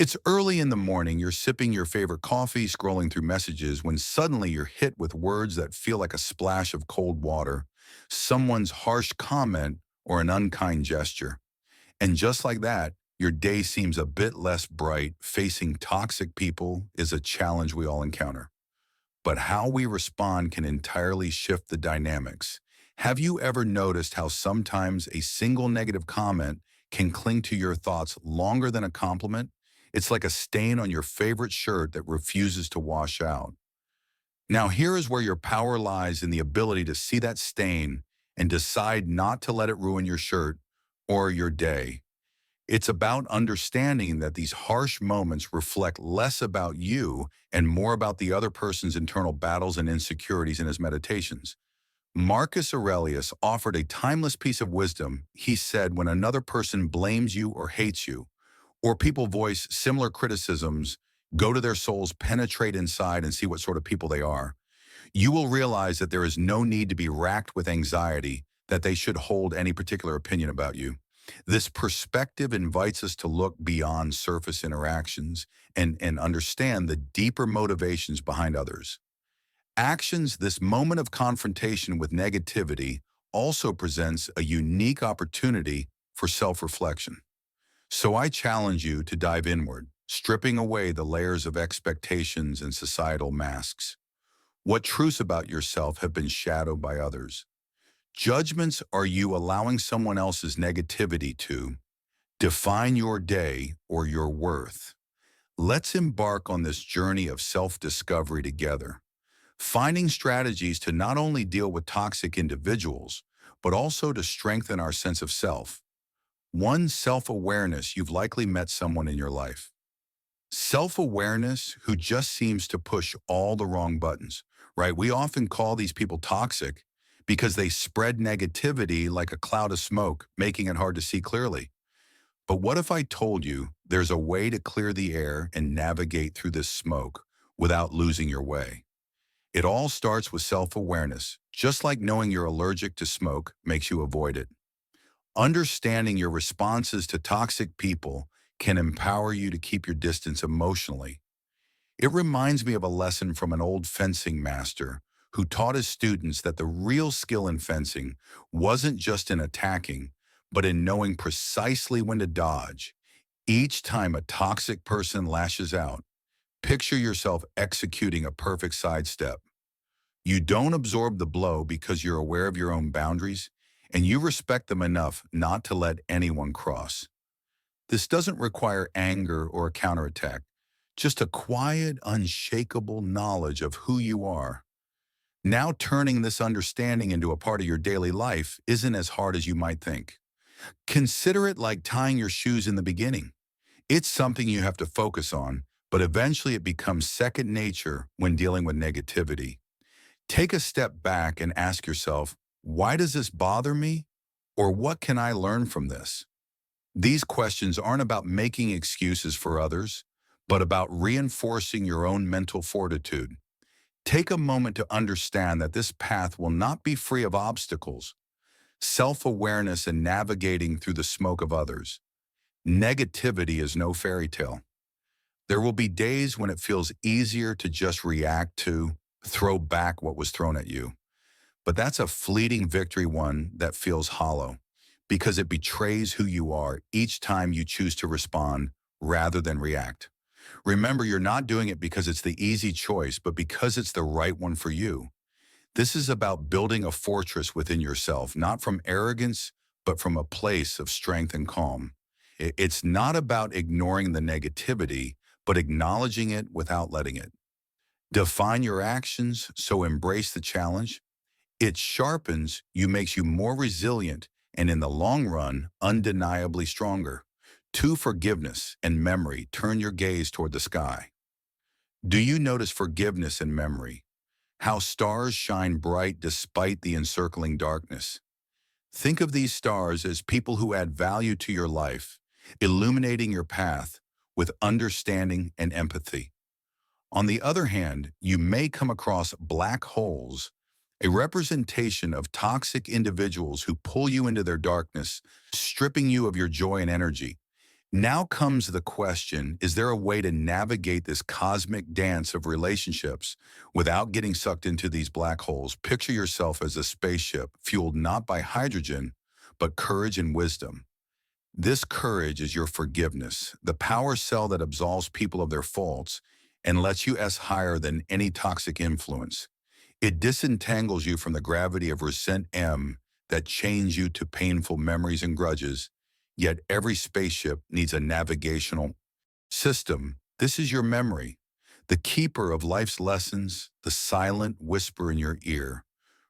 It's early in the morning, you're sipping your favorite coffee, scrolling through messages, when suddenly you're hit with words that feel like a splash of cold water, someone's harsh comment, or an unkind gesture. And just like that, your day seems a bit less bright. Facing toxic people is a challenge we all encounter. But how we respond can entirely shift the dynamics. Have you ever noticed how sometimes a single negative comment can cling to your thoughts longer than a compliment? It's like a stain on your favorite shirt that refuses to wash out. Now, here is where your power lies, in the ability to see that stain and decide not to let it ruin your shirt or your day. It's about understanding that these harsh moments reflect less about you and more about the other person's internal battles and insecurities. In his meditations, Marcus Aurelius offered a timeless piece of wisdom. He said, when another person blames you or hates you, or people voice similar criticisms, go to their souls, penetrate inside, and see what sort of people they are. You will realize that there is no need to be racked with anxiety that they should hold any particular opinion about you. This perspective invites us to look beyond surface interactions and understand the deeper motivations behind others' actions. This moment of confrontation with negativity also presents a unique opportunity for self-reflection. So I challenge you to dive inward, stripping away the layers of expectations and societal masks. What truths about yourself have been shadowed by others? Judgments are you allowing someone else's negativity to define your day or your worth? Let's embark on this journey of self-discovery together, finding strategies to not only deal with toxic individuals, but also to strengthen our sense of self. One, self-awareness. You've likely met someone in your life. Self-awareness who just seems to push all the wrong buttons, right? We often call these people toxic because they spread negativity like a cloud of smoke, making it hard to see clearly. But what if I told you there's a way to clear the air and navigate through this smoke without losing your way? It all starts with self-awareness. Just like knowing you're allergic to smoke makes you avoid it, understanding your responses to toxic people can empower you to keep your distance emotionally. It reminds me of a lesson from an old fencing master who taught his students that the real skill in fencing wasn't just in attacking, but in knowing precisely when to dodge. Each time a toxic person lashes out, picture yourself executing a perfect sidestep. You don't absorb the blow because you're aware of your own boundaries, and you respect them enough not to let anyone cross. This doesn't require anger or a counterattack, just a quiet, unshakable knowledge of who you are. Now, turning this understanding into a part of your daily life isn't as hard as you might think. Consider it like tying your shoes in the beginning. It's something you have to focus on, but eventually it becomes second nature when dealing with negativity. Take a step back and ask yourself, why does this bother me? Or what can I learn from this? These questions aren't about making excuses for others, but about reinforcing your own mental fortitude. Take a moment to understand that this path will not be free of obstacles, self-awareness, and navigating through the smoke of others. Negativity is no fairy tale. There will be days when it feels easier to just react, to throw back what was thrown at you. But that's a fleeting victory, one that feels hollow, because it betrays who you are each time you choose to respond rather than react. Remember, you're not doing it because it's the easy choice, but because it's the right one for you. This is about building a fortress within yourself, not from arrogance, but from a place of strength and calm. It's not about ignoring the negativity, but acknowledging it without letting it define your actions. So embrace the challenge. It sharpens you, makes you more resilient, and in the long run, undeniably stronger. Two, forgiveness and memory. Turn your gaze toward the sky. Do you notice forgiveness and memory? How stars shine bright despite the encircling darkness. Think of these stars as people who add value to your life, illuminating your path with understanding and empathy. On the other hand, you may come across black holes, a representation of toxic individuals who pull you into their darkness, stripping you of your joy and energy. Now comes the question, is there a way to navigate this cosmic dance of relationships without getting sucked into these black holes? Picture yourself as a spaceship fueled not by hydrogen, but courage and wisdom. This courage is your forgiveness, the power cell that absolves people of their faults and lets you S higher than any toxic influence. It disentangles you from the gravity of resent M that chains you to painful memories and grudges. Yet every spaceship needs a navigational system. This is your memory, the keeper of life's lessons, the silent whisper in your ear,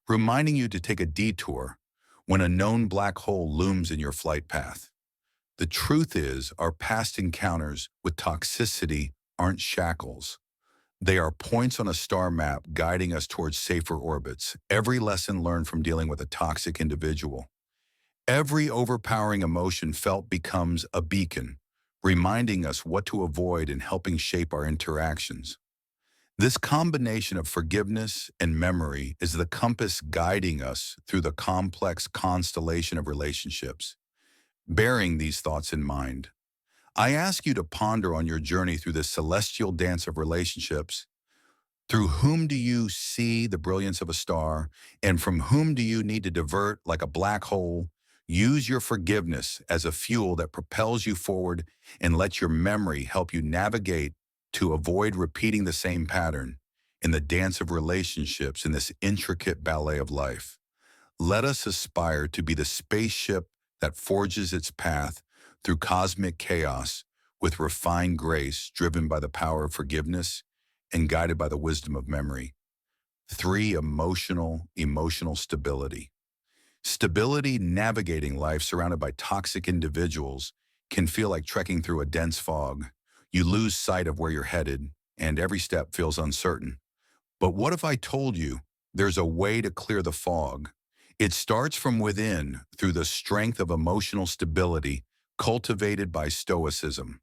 reminding you to take a detour when a known black hole looms in your flight path. The truth is, our past encounters with toxicity aren't shackles. They are points on a star map guiding us towards safer orbits. Every lesson learned from dealing with a toxic individual, every overpowering emotion felt becomes a beacon, reminding us what to avoid and helping shape our interactions. This combination of forgiveness and memory is the compass guiding us through the complex constellation of relationships. Bearing these thoughts in mind, I ask you to ponder on your journey through this celestial dance of relationships. Through whom do you see the brilliance of a star, and from whom do you need to divert like a black hole? Use your forgiveness as a fuel that propels you forward and let your memory help you navigate to avoid repeating the same pattern in the dance of relationships in this intricate ballet of life. Let us aspire to be the spaceship that forges its path through cosmic chaos with refined grace, driven by the power of forgiveness and guided by the wisdom of memory. 3, emotional stability. Stability navigating life surrounded by toxic individuals can feel like trekking through a dense fog. You lose sight of where you're headed, and every step feels uncertain. But what if I told you there's a way to clear the fog? It starts from within through the strength of emotional stability cultivated by Stoicism.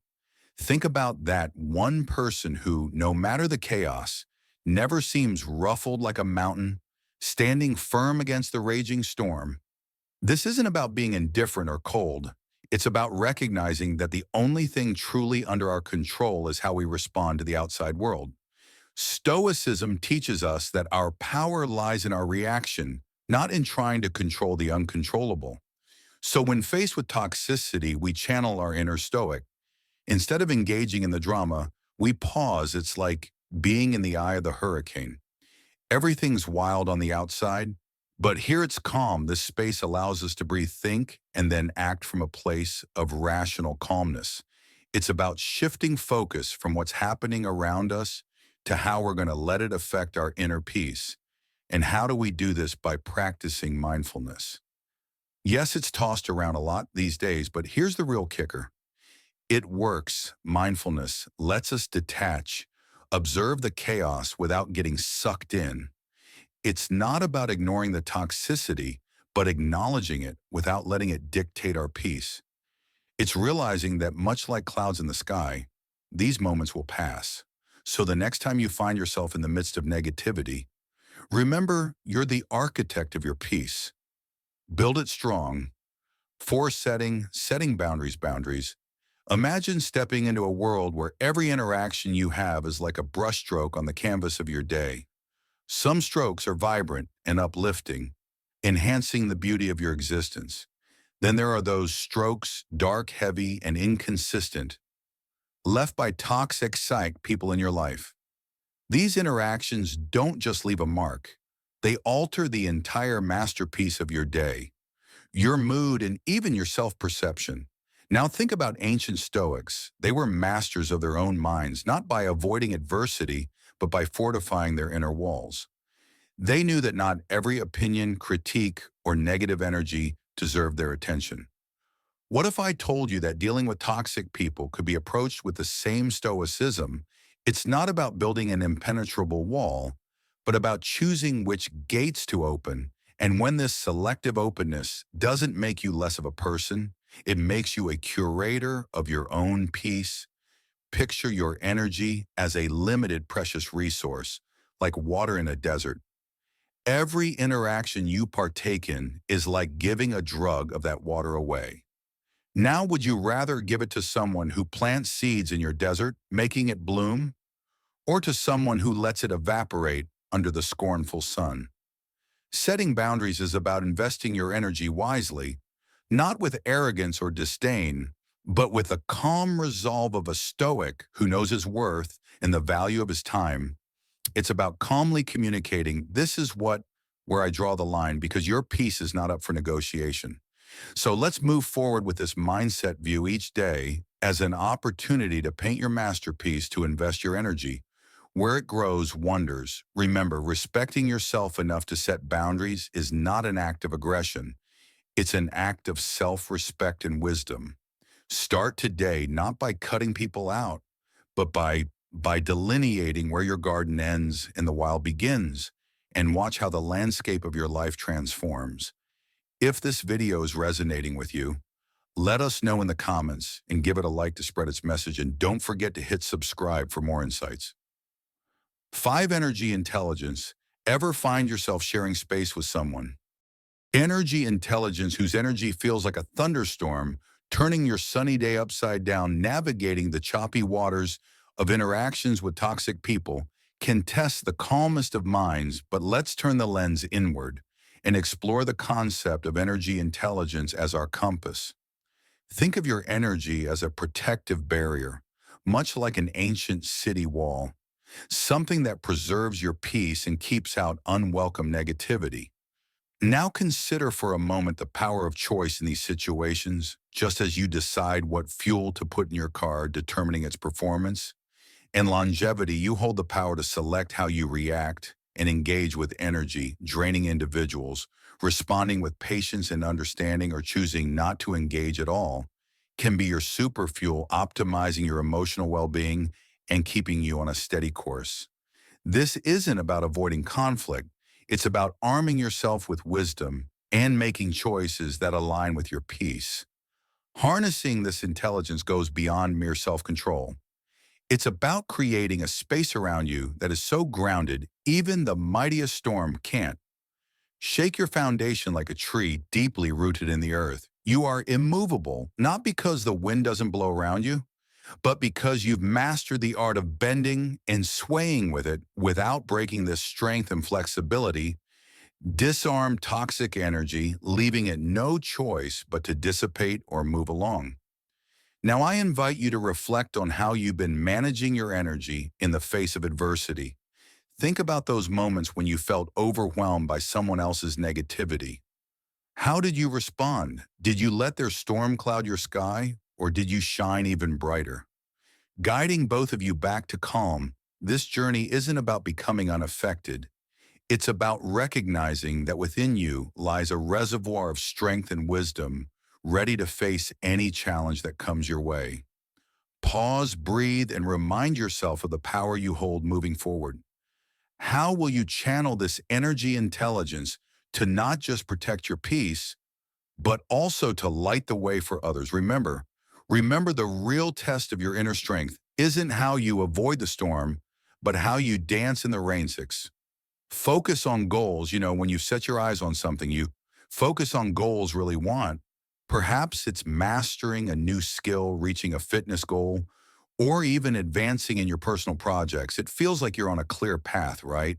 Think about that one person who, no matter the chaos, never seems ruffled like a mountain, standing firm against the raging storm. This isn't about being indifferent or cold. It's about recognizing that the only thing truly under our control is how we respond to the outside world. Stoicism teaches us that our power lies in our reaction, not in trying to control the uncontrollable. So when faced with toxicity, we channel our inner Stoic. Instead of engaging in the drama, we pause. It's like being in the eye of the hurricane. Everything's wild on the outside, but here it's calm. This space allows us to breathe, think, and then act from a place of rational calmness. It's about shifting focus from what's happening around us to how we're going to let it affect our inner peace. And how do we do this? By practicing mindfulness. Yes, it's tossed around a lot these days, but here's the real kicker. It works. Mindfulness lets us detach, observe the chaos without getting sucked in. It's not about ignoring the toxicity, but acknowledging it without letting it dictate our peace. It's realizing that much like clouds in the sky, these moments will pass. So the next time you find yourself in the midst of negativity, remember you're the architect of your peace. Build it strong. Setting boundaries. Imagine stepping into a world where every interaction you have is like a brushstroke on the canvas of your day. Some strokes are vibrant and uplifting, enhancing the beauty of your existence. Then there are those strokes, dark, heavy, and inconsistent, left by toxic psych people in your life. These interactions don't just leave a mark. They alter the entire masterpiece of your day, your mood, and even your self-perception. Now think about ancient Stoics. They were masters of their own minds, not by avoiding adversity, but by fortifying their inner walls. They knew that not every opinion, critique, or negative energy deserved their attention. What if I told you that dealing with toxic people could be approached with the same stoicism? It's not about building an impenetrable wall, but about choosing which gates to open. And when this selective openness doesn't make you less of a person, it makes you a curator of your own peace. Picture your energy as a limited precious resource, like water in a desert. Every interaction you partake in is like giving a drug of that water away. Now, would you rather give it to someone who plants seeds in your desert, making it bloom, or to someone who lets it evaporate under the scornful sun? Setting boundaries is about investing your energy wisely, not with arrogance or disdain, but with the calm resolve of a Stoic who knows his worth and the value of his time. It's about calmly communicating, this is where I draw the line because your peace is not up for negotiation. So let's move forward with this mindset view each day as an opportunity to paint your masterpiece, to invest your energy. Where it grows wonders. Remember, respecting yourself enough to set boundaries is not an act of aggression. It's an act of self-respect and wisdom. Start today not by cutting people out, but by delineating where your garden ends and the wild begins, and watch how the landscape of your life transforms. If this video is resonating with you, let us know in the comments and give it a like to spread its message, and don't forget to hit subscribe for more insights. 5. Energy intelligence. Ever find yourself sharing space with someone? Energy intelligence whose energy feels like a thunderstorm, turning your sunny day upside down, navigating the choppy waters of interactions with toxic people, can test the calmest of minds. But let's turn the lens inward and explore the concept of energy intelligence as our compass. Think of your energy as a protective barrier, much like an ancient city wall, something that preserves your peace and keeps out unwelcome negativity. Now consider for a moment the power of choice in these situations, just as you decide what fuel to put in your car, determining its performance. In longevity, you hold the power to select how you react and engage with energy, draining individuals. Responding with patience and understanding, or choosing not to engage at all, can be your super fuel, optimizing your emotional well-being and keeping you on a steady course. This isn't about avoiding conflict. It's about arming yourself with wisdom and making choices that align with your peace. Harnessing this intelligence goes beyond mere self-control. It's about creating a space around you that is so grounded, even the mightiest storm can't shake your foundation. Like a tree deeply rooted in the earth, you are immovable, not because the wind doesn't blow around you, but because you've mastered the art of bending and swaying with it without breaking. This strength and flexibility disarm toxic energy, leaving it no choice but to dissipate or move along. Now, I invite you to reflect on how you've been managing your energy in the face of adversity. Think about those moments when you felt overwhelmed by someone else's negativity. How did you respond? Did you let their storm cloud your sky, or did you shine even brighter? Guiding both of you back to calm, this journey isn't about becoming unaffected. It's about recognizing that within you lies a reservoir of strength and wisdom, ready to face any challenge that comes your way. Pause, breathe, and remind yourself of the power you hold moving forward. How will you channel this energy intelligence to not just protect your peace, but also to light the way for others? Remember, the real test of your inner strength isn't how you avoid the storm, but how you dance in the rain. 6. Focus on goals. When you set your eyes on something, you focus on goals really want. Perhaps it's mastering a new skill, reaching a fitness goal, or even advancing in your personal projects. It feels like you're on a clear path, right?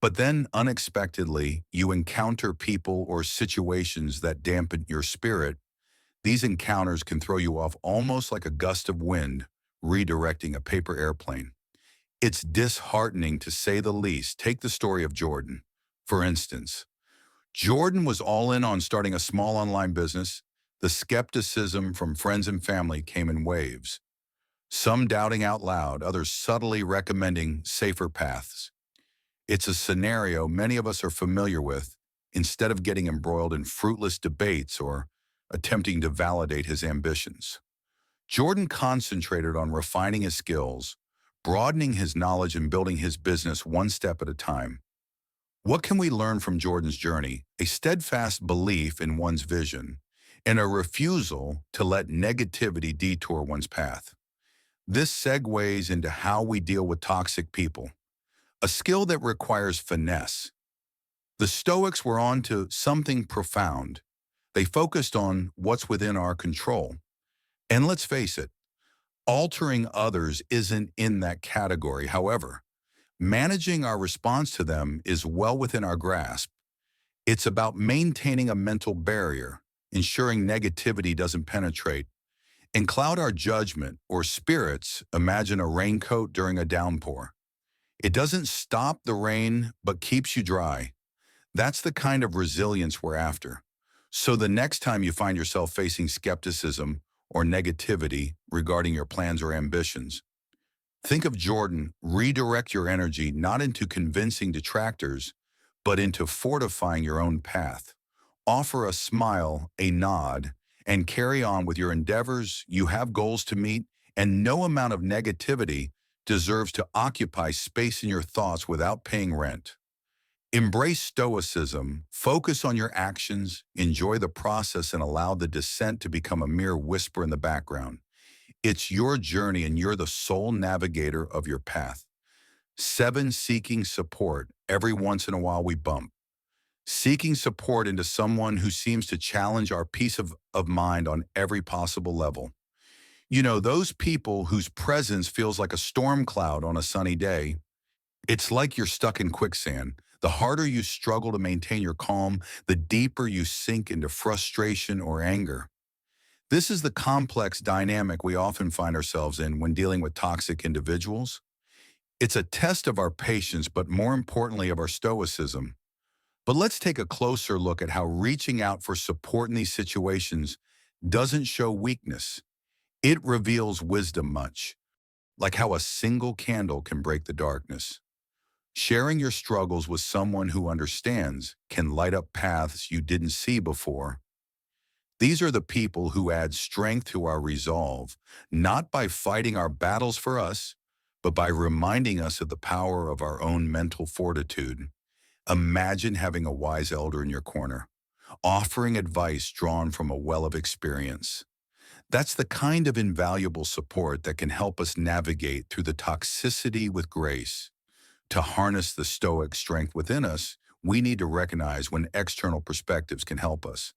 But then unexpectedly, you encounter people or situations that dampen your spirit. These encounters can throw you off almost like a gust of wind, redirecting a paper airplane. It's disheartening to say the least. Take the story of Jordan. For instance, Jordan was all in on starting a small online business. The skepticism from friends and family came in waves. Some doubting out loud, others subtly recommending safer paths. It's a scenario many of us are familiar with. Instead of getting embroiled in fruitless debates or attempting to validate his ambitions, Jordan concentrated on refining his skills, broadening his knowledge, and building his business one step at a time. What can we learn from Jordan's journey? A steadfast belief in one's vision and a refusal to let negativity detour one's path. This segues into how we deal with toxic people, a skill that requires finesse. The Stoics were on to something profound. They focused on what's within our control. And let's face it, altering others isn't in that category. However, managing our response to them is well within our grasp. It's about maintaining a mental barrier, ensuring negativity doesn't penetrate, and cloud our judgment or spirits. Imagine a raincoat during a downpour. It doesn't stop the rain, but keeps you dry. That's the kind of resilience we're after. So the next time you find yourself facing skepticism or negativity regarding your plans or ambitions, think of Jordan. Redirect your energy not into convincing detractors, but into fortifying your own path. Offer a smile, a nod, and carry on with your endeavors. You have goals to meet, and no amount of negativity deserves to occupy space in your thoughts without paying rent. Embrace Stoicism, focus on your actions, enjoy the process, and allow the descent to become a mere whisper in the background. It's your journey, and you're the sole navigator of your path. 7. Seeking support. Every once in a while we bump. Seeking support into someone who seems to challenge our peace of mind on every possible level. You know, those people whose presence feels like a storm cloud on a sunny day. It's like you're stuck in quicksand. The harder you struggle to maintain your calm, the deeper you sink into frustration or anger. This is the complex dynamic we often find ourselves in when dealing with toxic individuals. It's a test of our patience, but more importantly, of our stoicism. But let's take a closer look at how reaching out for support in these situations doesn't show weakness. It reveals wisdom much, like how a single candle can break the darkness. Sharing your struggles with someone who understands can light up paths you didn't see before. These are the people who add strength to our resolve, not by fighting our battles for us, but by reminding us of the power of our own mental fortitude. Imagine having a wise elder in your corner, offering advice drawn from a well of experience. That's the kind of invaluable support that can help us navigate through the toxicity with grace. To harness the stoic strength within us, we need to recognize when external perspectives can help us.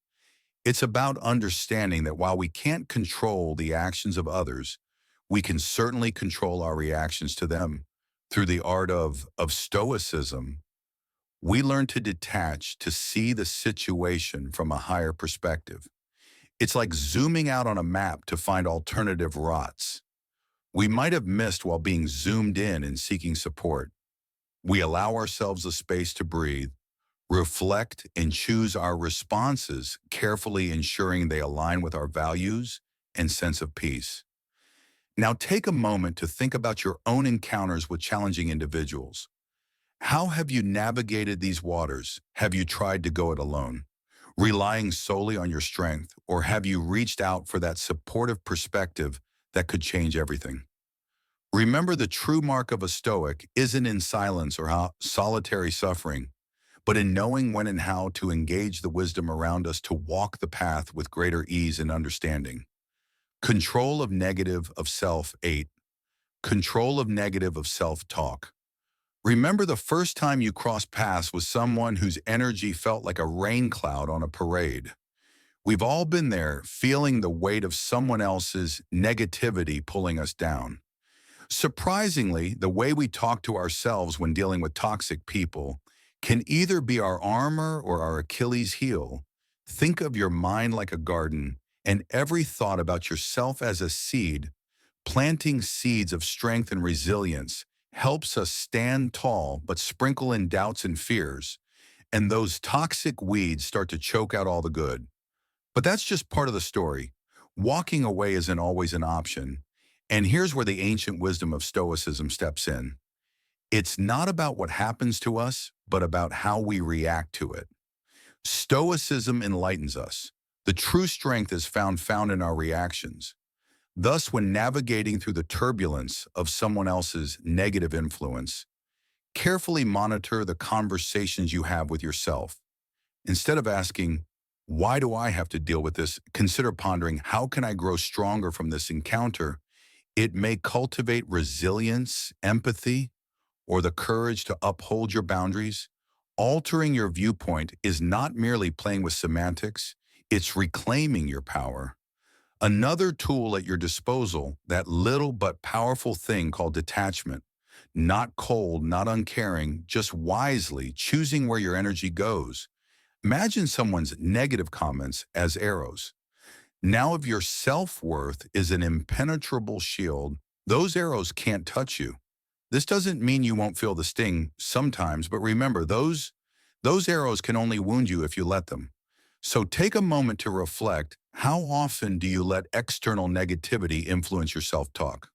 It's about understanding that while we can't control the actions of others, we can certainly control our reactions to them. Through the art of stoicism, we learn to detach, to see the situation from a higher perspective. It's like zooming out on a map to find alternative routes we might have missed while being zoomed in and seeking support. We allow ourselves a space to breathe, reflect, and choose our responses, carefully ensuring they align with our values and sense of peace. Now take a moment to think about your own encounters with challenging individuals. How have you navigated these waters? Have you tried to go it alone, relying solely on your strength, or have you reached out for that supportive perspective that could change everything? Remember, the true mark of a Stoic isn't in silence or solitary suffering, but in knowing when and how to engage the wisdom around us to walk the path with greater ease and understanding. Control of negative of self. 8. Control of negative of self-talk. Remember the first time you crossed paths with someone whose energy felt like a rain cloud on a parade. We've all been there, feeling the weight of someone else's negativity pulling us down. Surprisingly, the way we talk to ourselves when dealing with toxic people can either be our armor or our Achilles heel. Think of your mind like a garden, and every thought about yourself as a seed. Planting seeds of strength and resilience helps us stand tall, but sprinkle in doubts and fears, and those toxic weeds start to choke out all the good. But that's just part of the story. Walking away isn't always an option. And here's where the ancient wisdom of Stoicism steps in. It's not about what happens to us, but about how we react to it. Stoicism enlightens us. The true strength is found in our reactions. Thus, when navigating through the turbulence of someone else's negative influence, carefully monitor the conversations you have with yourself. Instead of asking, why do I have to deal with this? Consider pondering, how can I grow stronger from this encounter? It may cultivate resilience, empathy, or the courage to uphold your boundaries. Altering your viewpoint is not merely playing with semantics, it's reclaiming your power. Another tool at your disposal, that little but powerful thing called detachment. Not cold, not uncaring, just wisely choosing where your energy goes. Imagine someone's negative comments as arrows. Now, if your self-worth is an impenetrable shield, those arrows can't touch you. This doesn't mean you won't feel the sting sometimes, but remember, those arrows can only wound you if you let them. So take a moment to reflect, how often do you let external negativity influence your self-talk?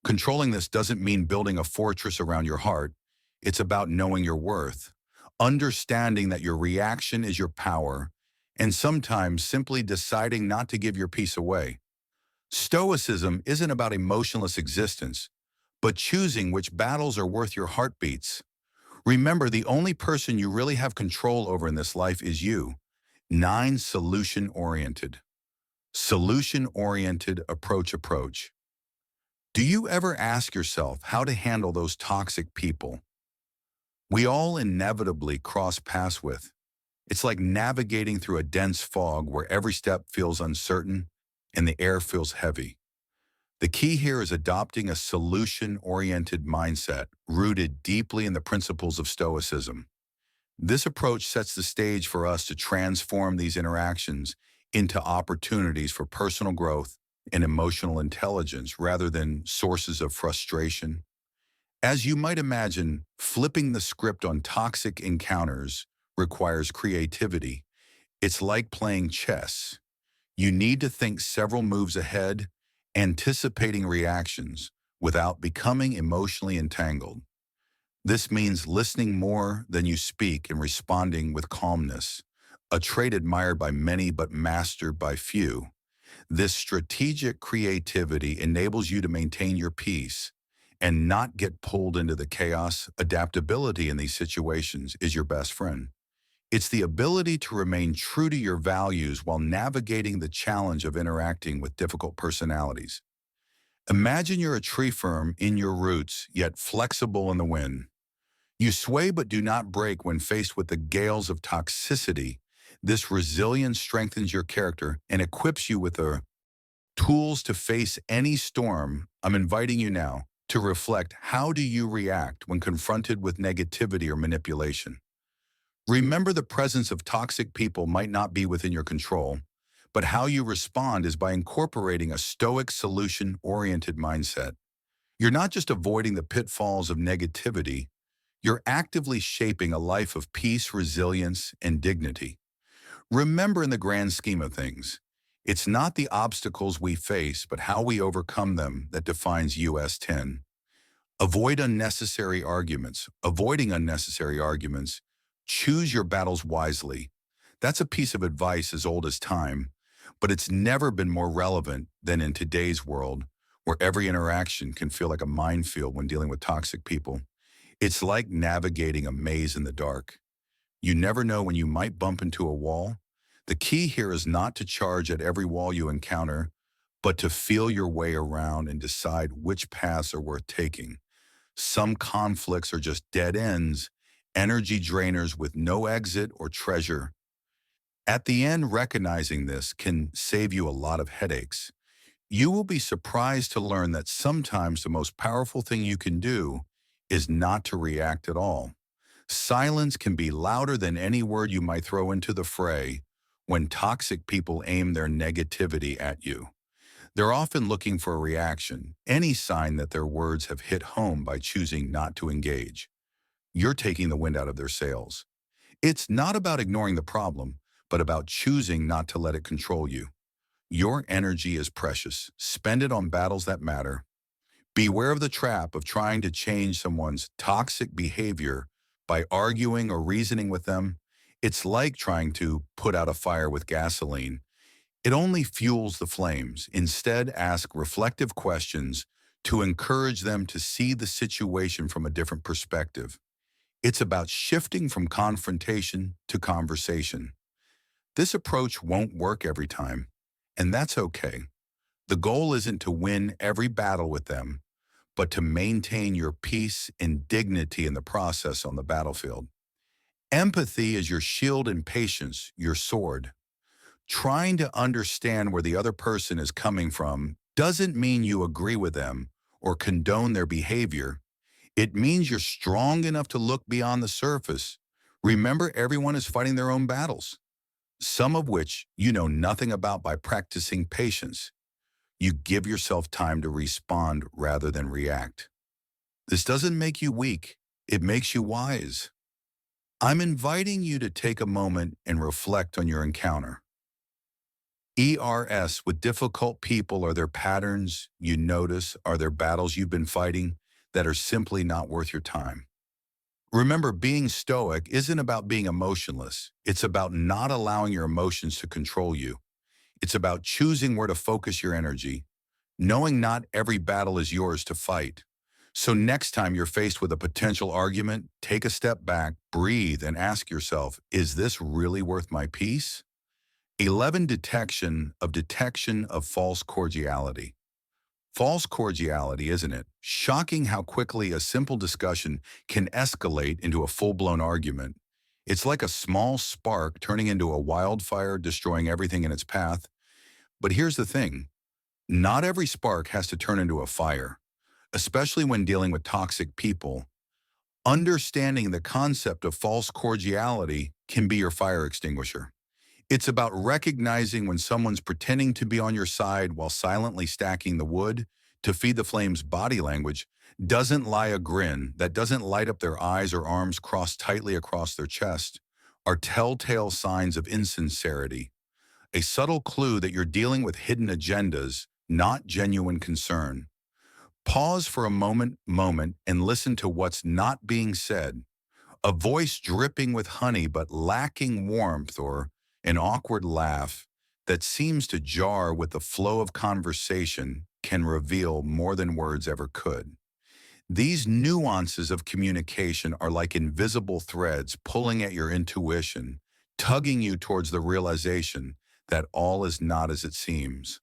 Controlling this doesn't mean building a fortress around your heart. It's about knowing your worth, understanding that your reaction is your power, and sometimes simply deciding not to give your peace away. Stoicism isn't about emotionless existence, but choosing which battles are worth your heartbeats. Remember, the only person you really have control over in this life is you. 9. Solution-oriented. Solution-oriented approach. Do you ever ask yourself how to handle those toxic people we all inevitably cross paths with? It's like navigating through a dense fog where every step feels uncertain and the air feels heavy. The key here is adopting a solution-oriented mindset rooted deeply in the principles of Stoicism. This approach sets the stage for us to transform these interactions into opportunities for personal growth and emotional intelligence rather than sources of frustration. As you might imagine, flipping the script on toxic encounters requires creativity. It's like playing chess. You need to think several moves ahead, anticipating reactions without becoming emotionally entangled. This means listening more than you speak and responding with calmness, a trait admired by many but mastered by few. This strategic creativity enables you to maintain your peace and not get pulled into the chaos. Adaptability in these situations is your best friend. It's the ability to remain true to your values while navigating the challenge of interacting with difficult personalities. Imagine you're a tree firm in your roots, yet flexible in the wind. You sway but do not break when faced with the gales of toxicity. This resilience strengthens your character and equips you with the tools to face any storm. I'm inviting you now to reflect, how do you react when confronted with negativity or manipulation? Remember, the presence of toxic people might not be within your control, but how you respond is by incorporating a stoic solution-oriented mindset. You're not just avoiding the pitfalls of negativity, you're actively shaping a life of peace, resilience, and dignity. Remember, in the grand scheme of things, it's not the obstacles we face, but how we overcome them that defines US 10. Avoid unnecessary arguments. Avoiding unnecessary arguments. Choose your battles wisely. That's a piece of advice as old as time, but it's never been more relevant than in today's world, where every interaction can feel like a minefield when dealing with toxic people. It's like navigating a maze in the dark. You never know when you might bump into a wall. The key here is not to charge at every wall you encounter, but to feel your way around and decide which paths are worth taking. Some conflicts are just dead ends, energy drainers with no exit or treasure. At the end, recognizing this can save you a lot of headaches. You will be surprised to learn that sometimes the most powerful thing you can do is not to react at all. Silence can be louder than any word you might throw into the fray when toxic people aim their negativity at you. They're often looking for a reaction, any sign that their words have hit home. By choosing not to engage, you're taking the wind out of their sails. It's not about ignoring the problem, but about choosing not to let it control you. Your energy is precious. Spend it on battles that matter. Beware of the trap of trying to change someone's toxic behavior by arguing or reasoning with them. It's like trying to put out a fire with gasoline. It only fuels the flames. Instead, ask reflective questions to encourage them to see the situation from a different perspective. It's about shifting from confrontation to conversation. This approach won't work every time, and that's okay. The goal isn't to win every battle with them, but to maintain your peace and dignity in the process on the battlefield. Empathy is your shield and patience, your sword. Trying to understand where the other person is coming from doesn't mean you agree with them or condone their behavior. It means you're strong enough to look beyond the surface. Remember, everyone is fighting their own battles, some of which you know nothing about. By practicing patience, you give yourself time to respond rather than react. This doesn't make you weak, it makes you wise. I'm inviting you to take a moment and reflect on your encounter. With difficult people. Are there patterns you notice? Are there battles you've been fighting that are simply not worth your time? Remember, being stoic isn't about being emotionless. It's about not allowing your emotions to control you. It's about choosing where to focus your energy, knowing not every battle is yours to fight. So next time you're faced with a potential argument, take a step back, breathe, and ask yourself, is this really worth my peace? 11. Detection of false cordiality. False cordiality, isn't it? Shocking how quickly a simple discussion can escalate into a full-blown argument. It's like a small spark turning into a wildfire, destroying everything in its path. But here's the thing, not every spark has to turn into a fire, especially when dealing with toxic people. Understanding the concept of false cordiality can be your fire extinguisher. It's about recognizing when someone's pretending to be on your side while silently stacking the wood to feed the flames. Body language doesn't lie. A grin that doesn't light up their eyes or arms crossed tightly across their chest are telltale signs of insincerity, a subtle clue that you're dealing with hidden agendas, not genuine concern. Pause for a moment and listen to what's not being said. A voice dripping with honey but lacking warmth, or an awkward laugh that seems to jar with the flow of conversation, can reveal more than words ever could. These nuances of communication are like invisible threads pulling at your intuition, tugging you towards the realization that all is not as it seems.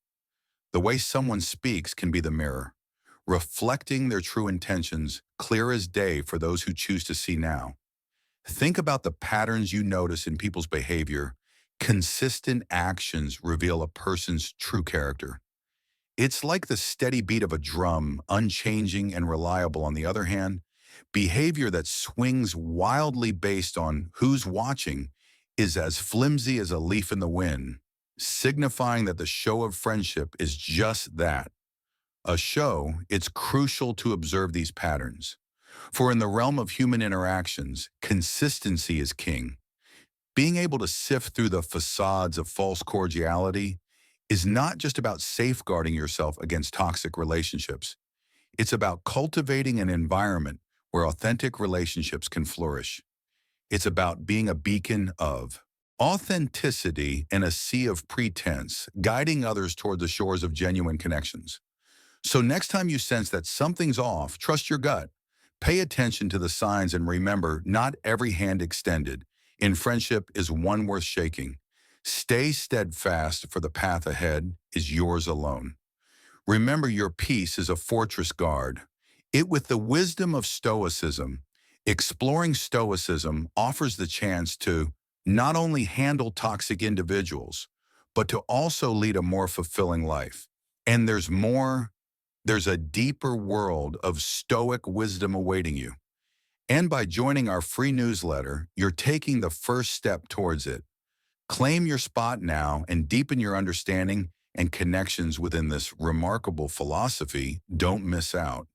The way someone speaks can be the mirror, reflecting their true intentions clear as day for those who choose to see now. Think about the patterns you notice in people's behavior. Consistent actions reveal a person's true character. It's like the steady beat of a drum, unchanging and reliable. On the other hand, behavior that swings wildly based on who's watching is as flimsy as a leaf in the wind, signifying that the show of friendship is just that, a show. It's crucial to observe these patterns. For in the realm of human interactions, consistency is king. Being able to sift through the facades of false cordiality is not just about safeguarding yourself against toxic relationships. It's about cultivating an environment where authentic relationships can flourish. It's about being a beacon of authenticity in a sea of pretense, guiding others toward the shores of genuine connections. So next time you sense that something's off, trust your gut. Pay attention to the signs and remember, not every hand extended in friendship is one worth shaking. Stay steadfast, for the path ahead is yours alone. Remember, your peace is a fortress guard. With the wisdom of Stoicism, exploring Stoicism offers the chance to not only handle toxic individuals, but to also lead a more fulfilling life. And there's more. There's a deeper world of Stoic wisdom awaiting you. And by joining our free newsletter, you're taking the first step towards it. Claim your spot now and deepen your understanding and connections within this remarkable philosophy. Don't miss out.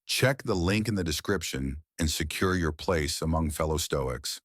Check the link in the description and secure your place among fellow Stoics.